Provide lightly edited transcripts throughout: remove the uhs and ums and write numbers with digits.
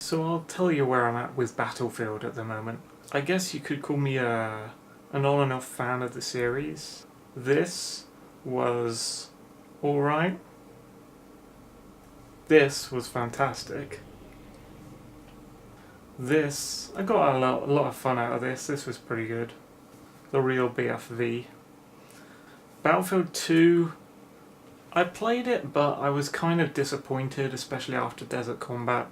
So I'll tell you where I'm at with Battlefield at the moment. I guess you could call me an on and off fan of the series. This was alright. This was fantastic. I got a lot of fun out of this. This was pretty good. The real BFV. Battlefield 2, I played it, but I was kind of disappointed, especially after Desert Combat.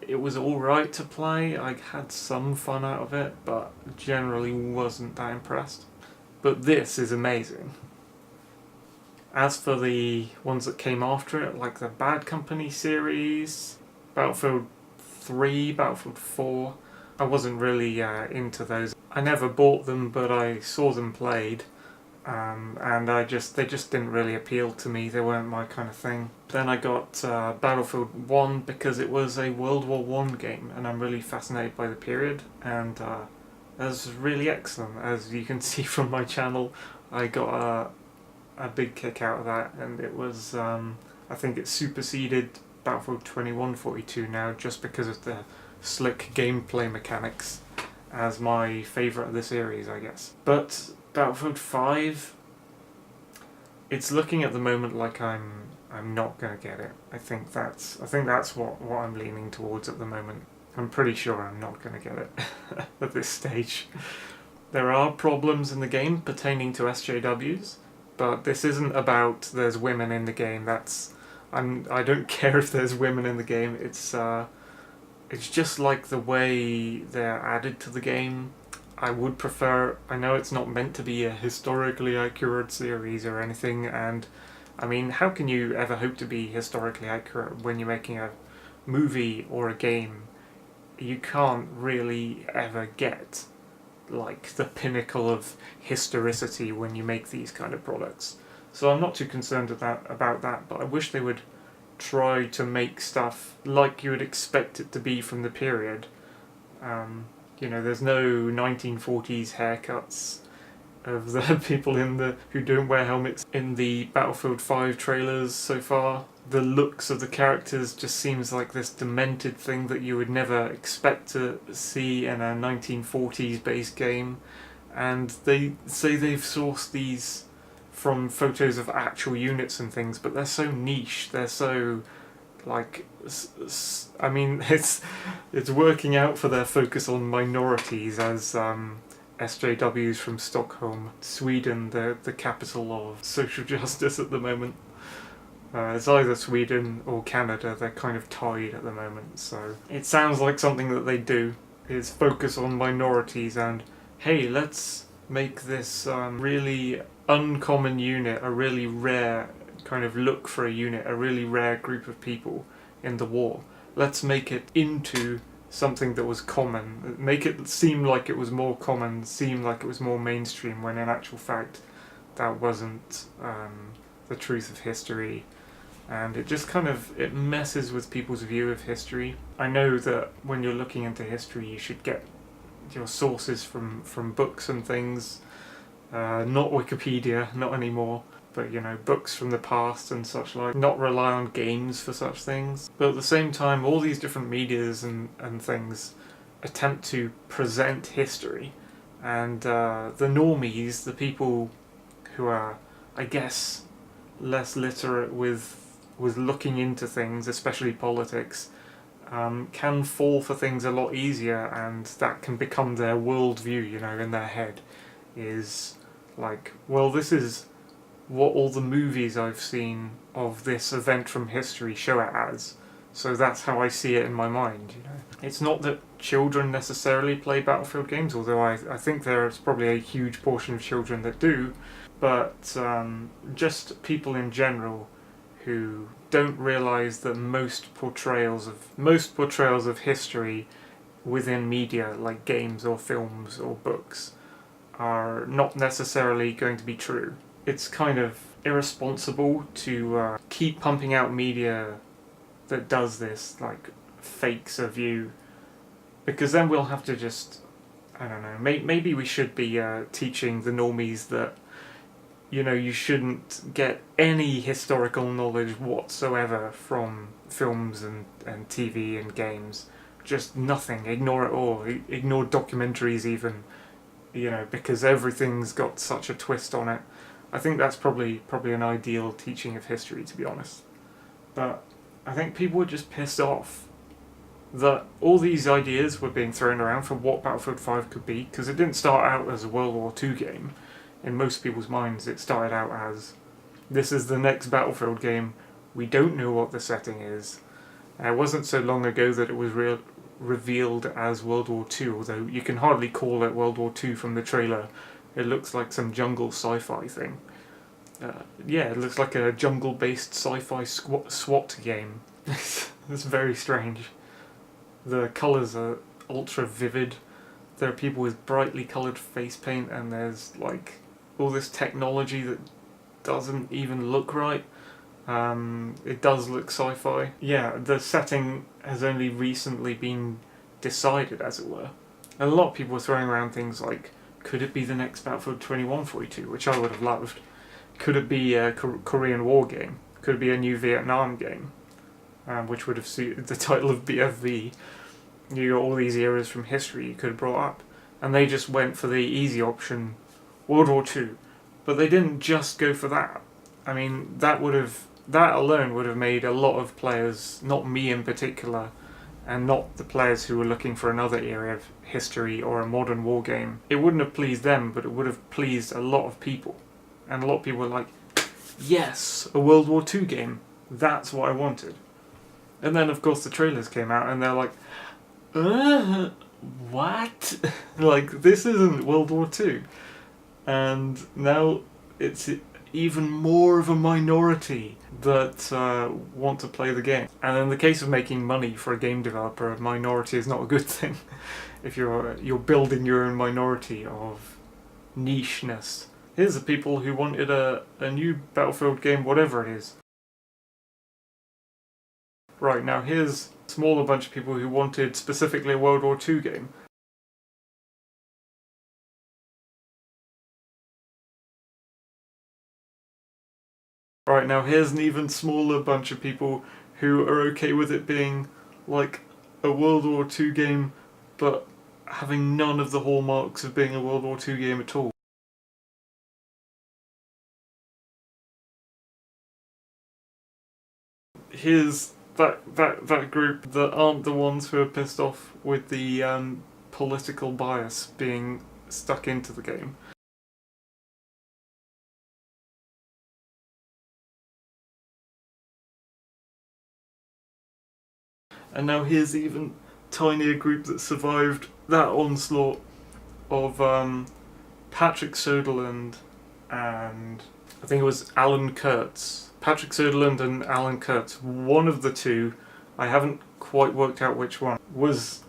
It was alright to play, I had some fun out of it, but generally wasn't that impressed. But this is amazing. As for the ones that came after it, like the Bad Company series, Battlefield 3, Battlefield 4, I wasn't really into those. I never bought them, but I saw them played. And they just didn't really appeal to me. They weren't my kind of thing. Then I got Battlefield 1 because it was a World War I game, and I'm really fascinated by the period, and it was really excellent. As you can see from my channel, I got a big kick out of that, and it was, I think it superseded Battlefield 2142 now, just because of the slick gameplay mechanics, as my favourite of the series, I guess. But Battlefield 5, it's looking at the moment like I'm not gonna get it. I think that's what I'm leaning towards at the moment. I'm pretty sure I'm not gonna get it at this stage. There are problems in the game pertaining to SJWs, but this isn't about there's women in the game. I don't care if there's women in the game. It's just like the way they're added to the game. I would prefer, I know it's not meant to be a historically accurate series or anything, and I mean, how can you ever hope to be historically accurate when you're making a movie or a game? You can't really ever get like the pinnacle of historicity when you make these kind of products. So I'm not too concerned about that, but I wish they would try to make stuff like you would expect it to be from the period. You know, there's no 1940s haircuts of the people who don't wear helmets in the Battlefield 5 trailers so far. The looks of the characters just seems like this demented thing that you would never expect to see in a 1940s based game. And they say they've sourced these from photos of actual units and things, but they're so niche, they're so like, I mean, it's working out for their focus on minorities as SJWs from Stockholm, Sweden, the capital of social justice at the moment. It's either Sweden or Canada. They're kind of tied at the moment, so it sounds like something that they do is focus on minorities and, hey, let's make this really uncommon unit, a really rare kind of look for a unit, a really rare group of people in the war. Let's make it into something that was common. Make it seem like it was more common, seem like it was more mainstream, when in actual fact that wasn't the truth of history. And it just kind of, it messes with people's view of history. I know that when you're looking into history you should get your sources from books and things, not Wikipedia, not anymore, but you know, books from the past and such like, not rely on games for such things. But at the same time, all these different medias and things attempt to present history, and the normies, the people who are, I guess, less literate with looking into things, especially politics, can fall for things a lot easier, and that can become their worldview, you know, in their head, is like, well, this is what all the movies I've seen of this event from history show it as, so that's how I see it in my mind, you know. It's not that children necessarily play Battlefield games, although I think there's probably a huge portion of children that do, but just people in general who don't realise that most portrayals of history within media, like games or films or books, are not necessarily going to be true. It's kind of irresponsible to keep pumping out media that does this, like fakes a view, because then we'll have to just, I don't know, maybe we should be teaching the normies that you shouldn't get any historical knowledge whatsoever from films and TV and games. Just nothing. Ignore it all. Ignore documentaries even, because everything's got such a twist on it. I think that's probably an ideal teaching of history, to be honest. But I think people were just pissed off that all these ideas were being thrown around for what Battlefield 5 could be, because it didn't start out as a World War II game. In most people's minds, it started out as, this is the next Battlefield game, we don't know what the setting is. It wasn't so long ago that it was revealed as World War II, although you can hardly call it World War II from the trailer. It looks like some jungle sci-fi thing. It looks like a jungle-based sci-fi SWAT game. It's very strange. The colours are ultra vivid. There are people with brightly coloured face paint, and there's like all this technology that doesn't even look right. It does look sci-fi. Yeah, the setting has only recently been decided, as it were. And a lot of people were throwing around things like, could it be the next Battlefield 2142, which I would have loved? Could it be a Korean War game? Could it be a new Vietnam game? Which would have suited the title of BFV. You got all these eras from history you could have brought up. And they just went for the easy option, World War II. But they didn't just go for that. I mean, that alone would have made a lot of players, not me in particular, and not the players who were looking for another era of history or a modern war game. It wouldn't have pleased them, but it would have pleased a lot of people. And a lot of people were like, yes, a World War II game. That's what I wanted. And then, of course, the trailers came out, and they're like, what? Like, this isn't World War II. And now it's even more of a minority that want to play the game. And in the case of making money for a game developer, a minority is not a good thing. If you're building your own minority of nicheness. Here's the people who wanted a new Battlefield game, whatever it is. Right, now here's a smaller bunch of people who wanted specifically a World War II game. Right, now here's an even smaller bunch of people who are okay with it being like a World War II game, but having none of the hallmarks of being a World War II game at all. Here's that group that aren't the ones who are pissed off with the political bias being stuck into the game. And now here's even tinier group that survived that onslaught of Patrick Soderlund and I think it was Alan Kurtz. Patrick Soderlund and Alan Kurtz, one of the two, I haven't quite worked out which one, was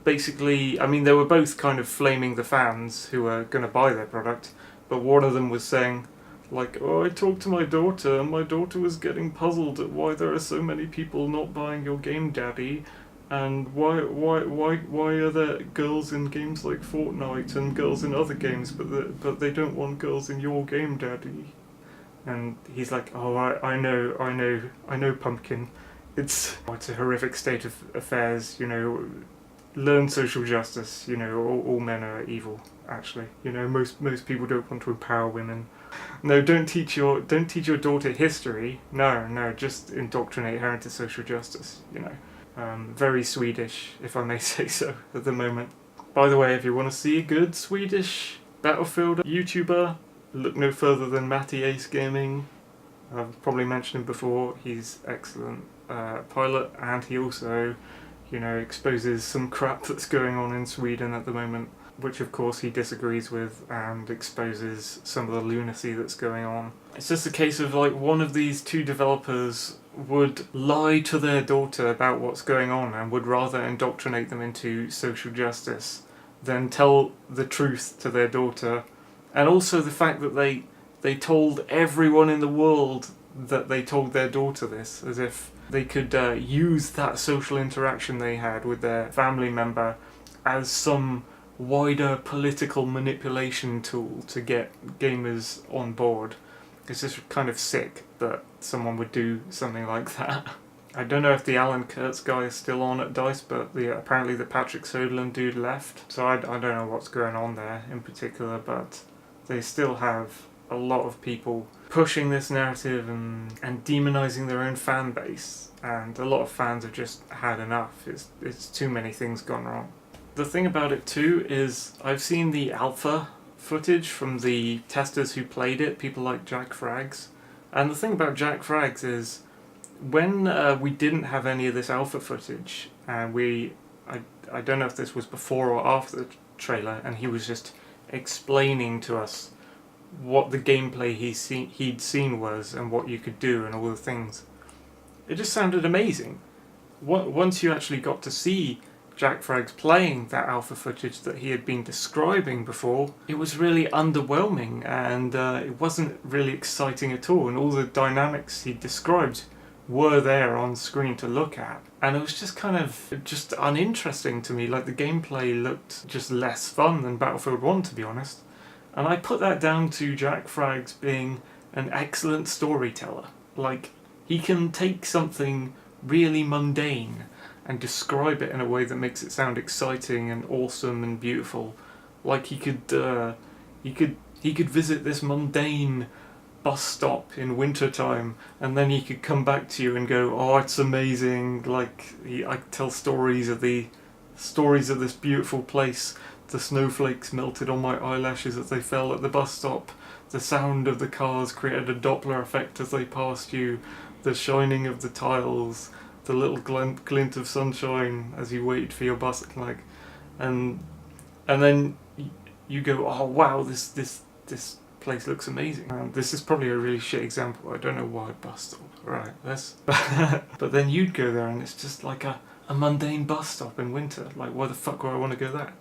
basically, I mean, they were both kind of flaming the fans who were going to buy their product, but one of them was saying, like, oh, I talked to my daughter, and my daughter was getting puzzled at why there are so many people not buying your game, Daddy, and why are there girls in games like Fortnite and girls in other games, but they don't want girls in your game, Daddy. And he's like, oh, I know, Pumpkin. It's a horrific state of affairs, learn social justice, all men are evil, actually. Most people don't want to empower women. No, don't teach your daughter history. No, just indoctrinate her into social justice, Very Swedish, if I may say so, at the moment. By the way, if you want to see a good Swedish Battlefield YouTuber, look no further than Matty Ace Gaming. I've probably mentioned him before. He's excellent pilot, and he also, exposes some crap that's going on in Sweden at the moment, which of course he disagrees with, and exposes some of the lunacy that's going on. It's just a case of like one of these two developers would lie to their daughter about what's going on and would rather indoctrinate them into social justice than tell the truth to their daughter. And also the fact that they told everyone in the world that they told their daughter this, as if they could use that social interaction they had with their family member as some wider political manipulation tool to get gamers on board. It's just kind of sick that someone would do something like that. I don't know if the Alan Kurtz guy is still on at DICE, but apparently the Patrick Soderlund dude left. So I don't know what's going on there in particular, but they still have a lot of people pushing this narrative and demonizing their own fan base. And a lot of fans have just had enough. It's too many things gone wrong. The thing about it too is I've seen the alpha footage from the testers who played it, people like Jack Frags. And the thing about Jack Frags is when we didn't have any of this alpha footage, and I don't know if this was before or after the trailer, and he was just explaining to us what the gameplay he'd seen was and what you could do and all the things. It just sounded amazing. Once you actually got to see Jack Frags playing that alpha footage that he had been describing before, it was really underwhelming, and it wasn't really exciting at all, and all the dynamics he described were there on screen to look at, and it was just kind of just uninteresting to me. Like, the gameplay looked just less fun than Battlefield 1, to be honest, and I put that down to Jack Frags being an excellent storyteller. Like, he can take something really mundane and describe it in a way that makes it sound exciting and awesome and beautiful. Like, he could visit this mundane bus stop in wintertime, and then he could come back to you and go, "Oh, it's amazing!" Like, I tell stories of this beautiful place. The snowflakes melted on my eyelashes as they fell at the bus stop. The sound of the cars created a Doppler effect as they passed you. The shining of the tiles, the little glint of sunshine as you waited for your bus, like, and then you go, "Oh wow, this place looks amazing." This is probably a really shit example. I don't know why bus stop. Right, but then you'd go there and it's just like a mundane bus stop in winter. Like, why the fuck would I want to go there?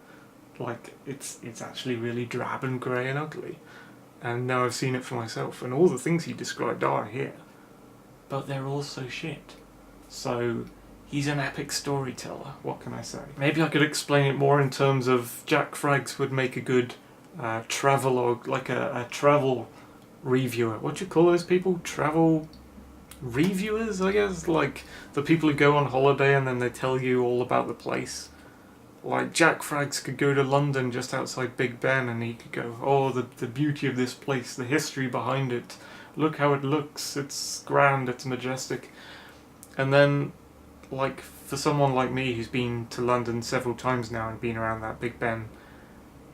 Like, it's actually really drab and grey and ugly. And now I've seen it for myself, and all the things he described are here, but they're all so shit. So he's an epic storyteller, what can I say? Maybe I could explain it more in terms of Jack Frags would make a good travelogue, like a travel reviewer. What do you call those people? Travel reviewers, I guess? Like the people who go on holiday and then they tell you all about the place. Like, Jack Frags could go to London just outside Big Ben and he could go, "Oh, the beauty of this place, the history behind it, look how it looks, it's grand, it's majestic." And then, like, for someone like me who's been to London several times now and been around that Big Ben,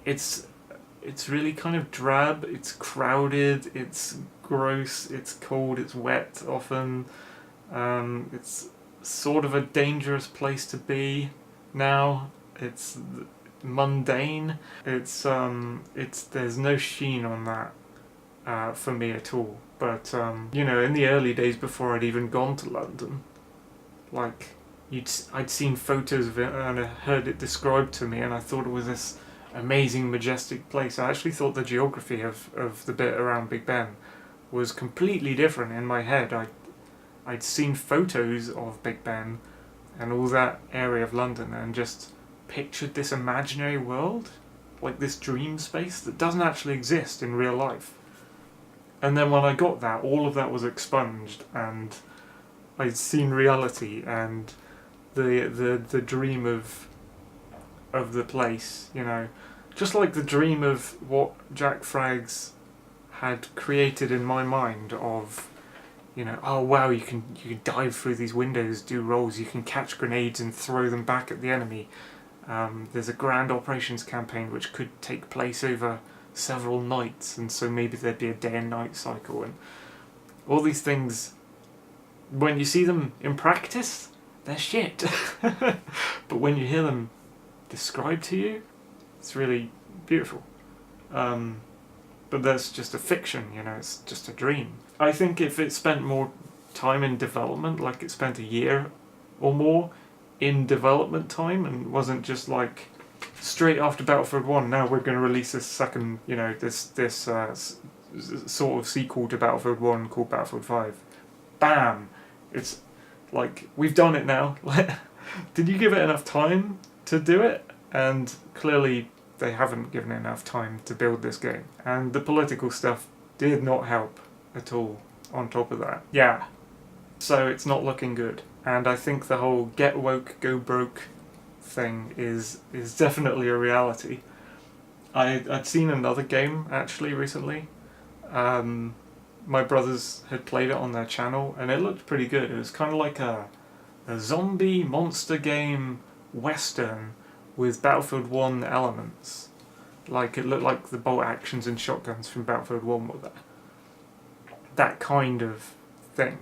it's really kind of drab, it's crowded, it's gross, it's cold, it's wet often, it's sort of a dangerous place to be now. It's mundane. It's there's no sheen on that for me at all. But you know, in the early days before I'd even gone to London, like I'd seen photos of it and I heard it described to me, and I thought it was this amazing, majestic place. I actually thought the geography of the bit around Big Ben was completely different in my head. I'd seen photos of Big Ben and all that area of London and just pictured this imaginary world, like this dream space that doesn't actually exist in real life. And then when I got that, all of that was expunged, and I'd seen reality and the dream of the place, you know, just like the dream of what Jack Frags had created in my mind of, you know, oh wow, you can dive through these windows, do rolls, you can catch grenades and throw them back at the enemy. There's a grand operations campaign which could take place over several nights, and so maybe there'd be a day and night cycle, and all these things, when you see them in practice, they're shit. But when you hear them described to you, it's really beautiful. But that's just a fiction, you know, it's just a dream. I think if it spent more time in development, like it spent a year or more in development time, and wasn't just like straight after Battlefield 1, now we're going to release this second, you know, this sort of sequel to Battlefield 1 called Battlefield 5. Bam! It's like, we've done it now. Did you give it enough time to do it? And clearly they haven't given enough time to build this game. And the political stuff did not help at all on top of that. Yeah, so it's not looking good. And I think the whole get woke, go broke thing is definitely a reality. I'd seen another game actually recently. My brothers had played it on their channel and it looked pretty good. It was kind of like a zombie monster game western with Battlefield 1 elements. Like, it looked like the bolt actions and shotguns from Battlefield 1 were there. That kind of thing,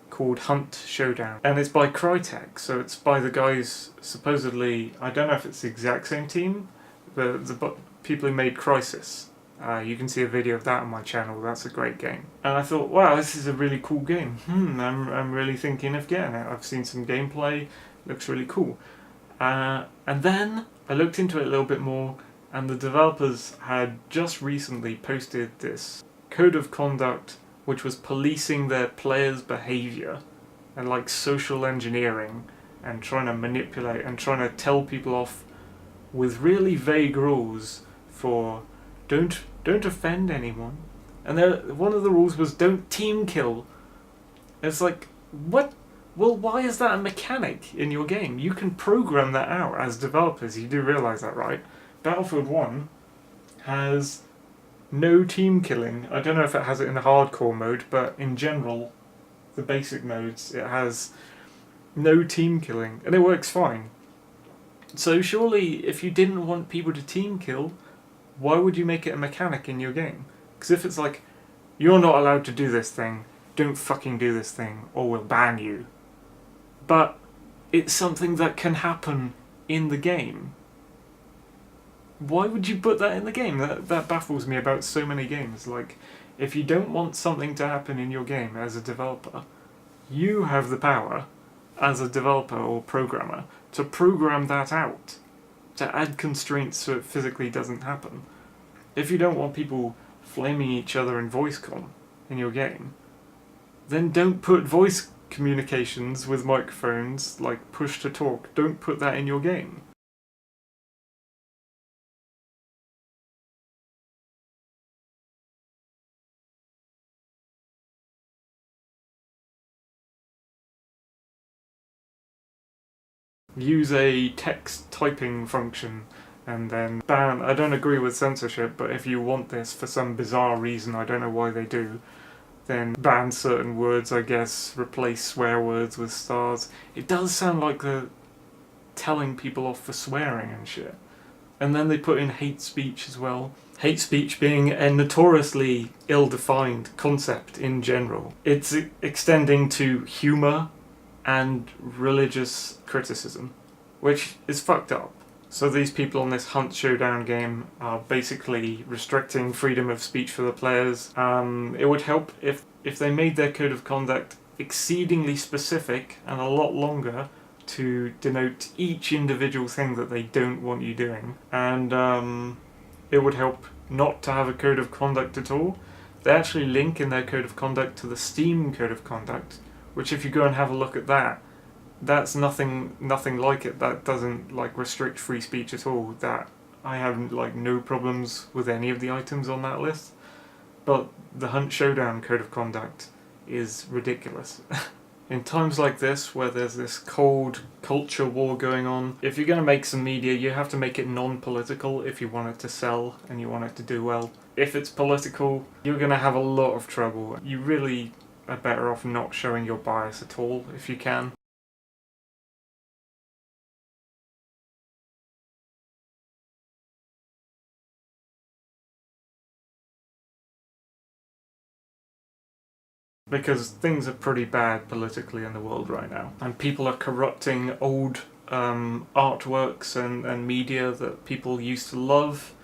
called Hunt Showdown. And it's by Crytek, so it's by the guys, supposedly, I don't know if it's the exact same team, the people who made Crysis. You can see a video of that on my channel. That's a great game. And I thought, wow, this is a really cool game. I'm really thinking of getting it. I've seen some gameplay. Looks really cool. And then I looked into it a little bit more, and the developers had just recently posted this code of conduct which was policing their players' behaviour and like social engineering and trying to manipulate and trying to tell people off with really vague rules for don't offend anyone. And one of the rules was don't team kill. It's like, what? Well, why is that a mechanic in your game? You can program that out as developers. You do realise that, right? Battlefield 1 has no team killing. I don't know if it has it in the hardcore mode, but in general, the basic modes, it has no team killing, and it works fine. So surely, if you didn't want people to team kill, why would you make it a mechanic in your game? Because if it's like, you're not allowed to do this thing, don't fucking do this thing, or we'll ban you. But it's something that can happen in the game. Why would you put that in the game? That baffles me about so many games. Like, if you don't want something to happen in your game as a developer, you have the power, as a developer or programmer, to program that out, to add constraints so it physically doesn't happen. If you don't want people flaming each other in voice comm in your game, then don't put voice communications with microphones, like push to talk, don't put that in your game. Use a text typing function and then ban. I don't agree with censorship, but if you want this for some bizarre reason, I don't know why they do, then ban certain words, I guess, replace swear words with stars. It does sound like they're telling people off for swearing and shit. And then they put in hate speech as well. Hate speech being a notoriously ill-defined concept in general. It's extending to humour and religious criticism, which is fucked up. So these people on this Hunt Showdown game are basically restricting freedom of speech for the players. It would help if they made their code of conduct exceedingly specific and a lot longer to denote each individual thing that they don't want you doing. And it would help not to have a code of conduct at all. They actually link in their code of conduct to the Steam code of conduct, which if you go and have a look at that, that's nothing like it. That doesn't like restrict free speech at all. That I have like no problems with any of the items on that list. But the Hunt Showdown code of conduct is ridiculous. In times like this, where there's this cold culture war going on, if you're going to make some media, you have to make it non-political if you want it to sell and you want it to do well. If it's political, you're going to have a lot of trouble. You really are better off not showing your bias at all if you can. Because things are pretty bad politically in the world right now. And people are corrupting old artworks and media that people used to love.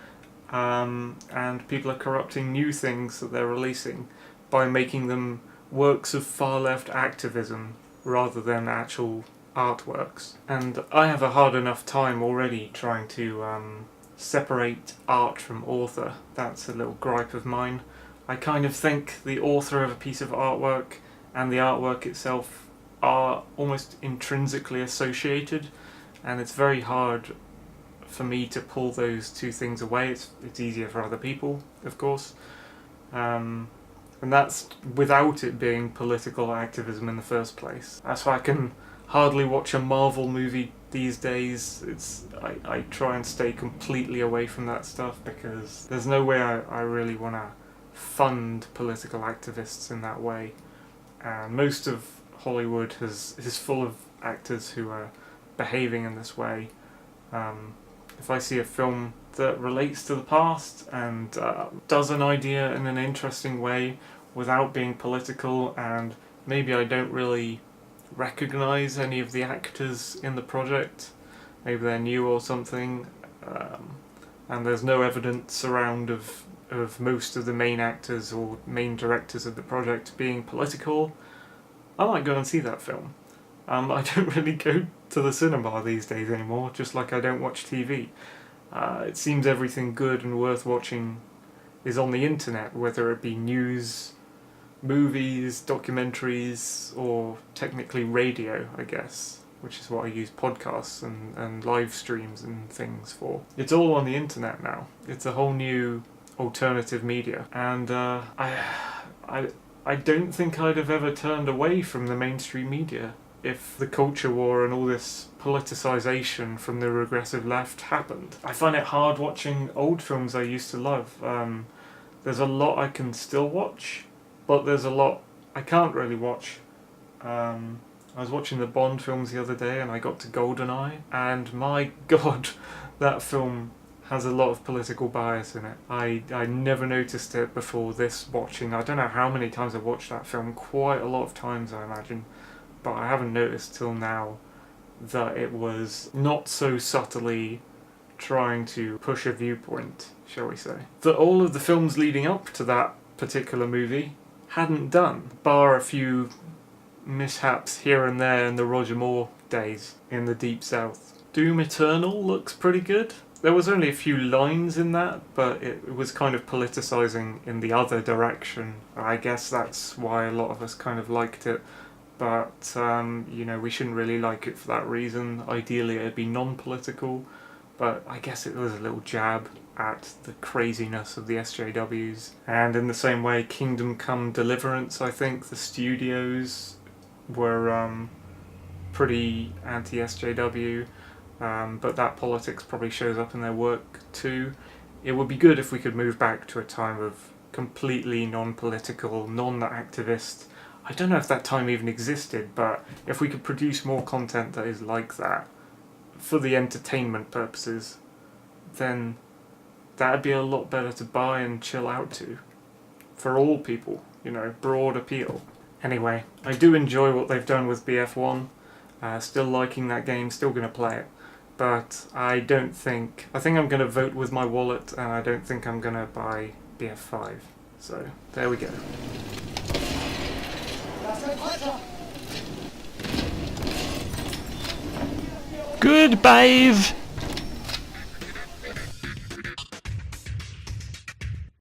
And people are corrupting new things that they're releasing by making them works of far-left activism rather than actual artworks. And I have a hard enough time already trying to separate art from author. That's a little gripe of mine. I kind of think the author of a piece of artwork and the artwork itself are almost intrinsically associated, and it's very hard for me to pull those two things away. It's easier for other people, of course. And that's without it being political activism in the first place. That's why I can hardly watch a Marvel movie these days. I try and stay completely away from that stuff because there's no way I really want to fund political activists in that way. And most of Hollywood is full of actors who are behaving in this way. If I see a film that relates to the past and does an idea in an interesting way without being political, and maybe I don't really recognise any of the actors in the project, maybe they're new or something, and there's no evidence around of most of the main actors or main directors of the project being political, I might go and see that film. I don't really go to the cinema these days anymore, just like I don't watch TV. It seems everything good and worth watching is on the internet, whether it be news, movies, documentaries, or technically radio, I guess, which is what I use podcasts and live streams and things for. It's all on the internet now. It's a whole new alternative media, and I don't think I'd have ever turned away from the mainstream media if the culture war and all this politicisation from the regressive left happened. I find it hard watching old films I used to love. There's a lot I can still watch, but there's a lot I can't really watch. I was watching the Bond films the other day and I got to GoldenEye, and my god, that film has a lot of political bias in it. I never noticed it before this watching. I don't know how many times I've watched that film, quite a lot of times I imagine, but I haven't noticed till now that it was not so subtly trying to push a viewpoint, shall we say. That all of the films leading up to that particular movie hadn't done, bar a few mishaps here and there in the Roger Moore days in the Deep South. Doom Eternal looks pretty good. There was only a few lines in that, but it was kind of politicising in the other direction. I guess that's why a lot of us kind of liked it. But, we shouldn't really like it for that reason. Ideally it'd be non-political, but I guess it was a little jab at the craziness of the SJWs. And in the same way, Kingdom Come Deliverance, I think the studios were pretty anti-SJW, but that politics probably shows up in their work too. It would be good if we could move back to a time of completely non-political, non-activist. I don't know if that time even existed, but if we could produce more content that is like that for the entertainment purposes, then that'd be a lot better to buy and chill out to. For all people, broad appeal. Anyway, I do enjoy what they've done with BF1. Still liking that game, still going to play it. But I think I'm going to vote with my wallet, and I don't think I'm going to buy BF5. So, there we go. Good, Bave!